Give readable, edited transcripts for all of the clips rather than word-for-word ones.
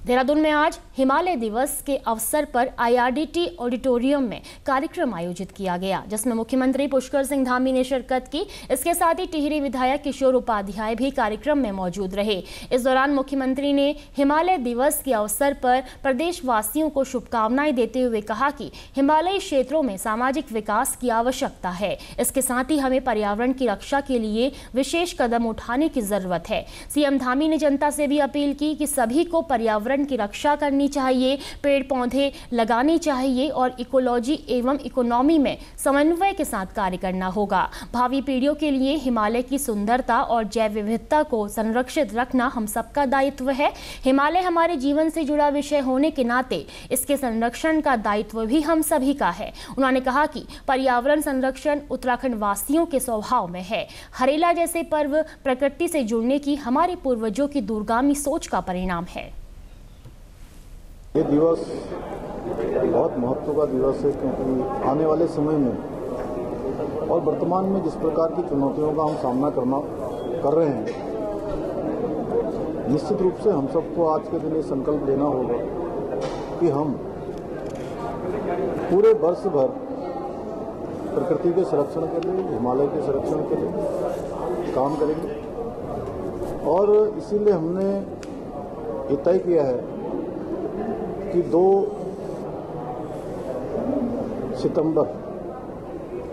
देहरादून में आज हिमालय दिवस के अवसर पर IRDT ऑडिटोरियम में कार्यक्रम आयोजित किया गया, जिसमें मुख्यमंत्री पुष्कर सिंह धामी ने शिरकत की। इसके साथ ही टिहरी विधायक किशोर उपाध्याय भी कार्यक्रम में मौजूद रहे। इस दौरान मुख्यमंत्री ने हिमालय दिवस के अवसर पर प्रदेशवासियों को शुभकामनाएं देते हुए कहा कि हिमालयी क्षेत्रों में सामाजिक विकास की आवश्यकता है। इसके साथ ही हमें पर्यावरण की रक्षा के लिए विशेष कदम उठाने की जरूरत है। सीएम धामी ने जनता से भी अपील की कि सभी को पर्यावरण की रक्षा करनी चाहिए, पेड़ पौधे लगाने चाहिए और इकोलॉजी एवं इकोनॉमी में समन्वय के साथ कार्य करना होगा। भावी पीढ़ियों के लिए हिमालय की सुंदरता और जैव विविधता को संरक्षित रखना हम सबका दायित्व है। हिमालय हमारे जीवन से जुड़ा विषय होने के नाते इसके संरक्षण का दायित्व भी हम सभी का है। उन्होंने कहा कि पर्यावरण संरक्षण उत्तराखंड वासियों के स्वभाव में है। हरेला जैसे पर्व प्रकृति से जुड़ने की हमारे पूर्वजों की दूरगामी सोच का परिणाम है। ये दिवस बहुत महत्व का दिवस है, क्योंकि आने वाले समय में और वर्तमान में जिस प्रकार की चुनौतियों का हम सामना कर रहे हैं, निश्चित रूप से हम सबको आज के दिन ये संकल्प लेना होगा कि हम पूरे वर्ष भर प्रकृति के संरक्षण के लिए, हिमालय के संरक्षण के लिए काम करेंगे। और इसीलिए हमने ये तय किया है कि 2 सितंबर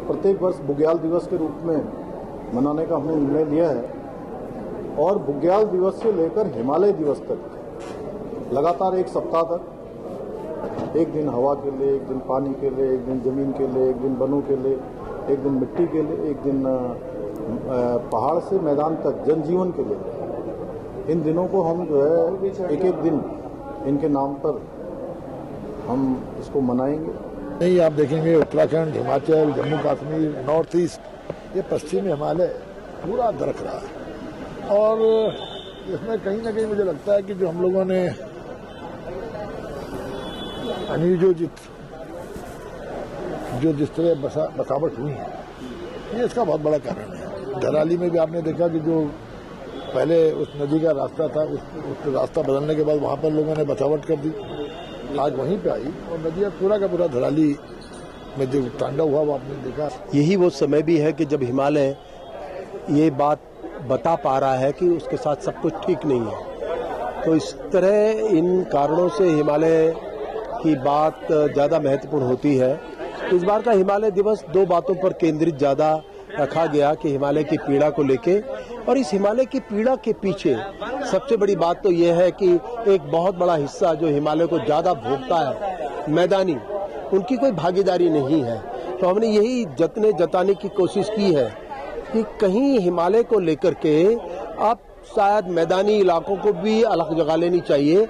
प्रत्येक वर्ष बुग्याल दिवस के रूप में मनाने का हमने निर्णय लिया है। और बुग्याल दिवस से लेकर हिमालय दिवस तक लगातार 1 सप्ताह तक, एक दिन हवा के लिए, एक दिन पानी के लिए, एक दिन जमीन के लिए, एक दिन वनों के लिए, एक दिन मिट्टी के लिए, एक दिन पहाड़ से मैदान तक जनजीवन के लिए, इन दिनों को हम जो है एक दिन इनके नाम पर हम इसको मनाएंगे। नहीं, आप देखेंगे उत्तराखंड, हिमाचल, जम्मू कश्मीर, नॉर्थ ईस्ट, ये पश्चिमी हिमालय पूरा दरक रहा है। और इसमें कहीं ना कहीं मुझे लगता है कि जो हम लोगों ने अनियोजित जो जिस तरह बसावट हुई है, ये इसका बहुत बड़ा कारण है। धराली में भी आपने देखा कि जो पहले उस नदी का रास्ता था, उस रास्ता बदलने के बाद वहां पर लोगों ने बचावट कर दी, आज वहीं पे आई और नदी पूरा का पूरा धराली में जो तांडव हुआ वो आपने देखा। यही वो समय भी है कि जब हिमालय ये बात बता पा रहा है कि उसके साथ सब कुछ ठीक नहीं है। तो इस तरह इन कारणों से हिमालय की बात ज़्यादा महत्वपूर्ण होती है। इस बार का हिमालय दिवस 2 बातों पर केंद्रित ज़्यादा रखा गया कि हिमालय की पीड़ा को लेके, और इस हिमालय की पीड़ा के पीछे सबसे बड़ी बात तो यह है कि एक बहुत बड़ा हिस्सा जो हिमालय को ज्यादा भोगता है, मैदानी, उनकी कोई भागीदारी नहीं है। तो हमने यही जताने की कोशिश की है कि कहीं हिमालय को लेकर के अब शायद मैदानी इलाकों को भी अलग जगह लेनी चाहिए।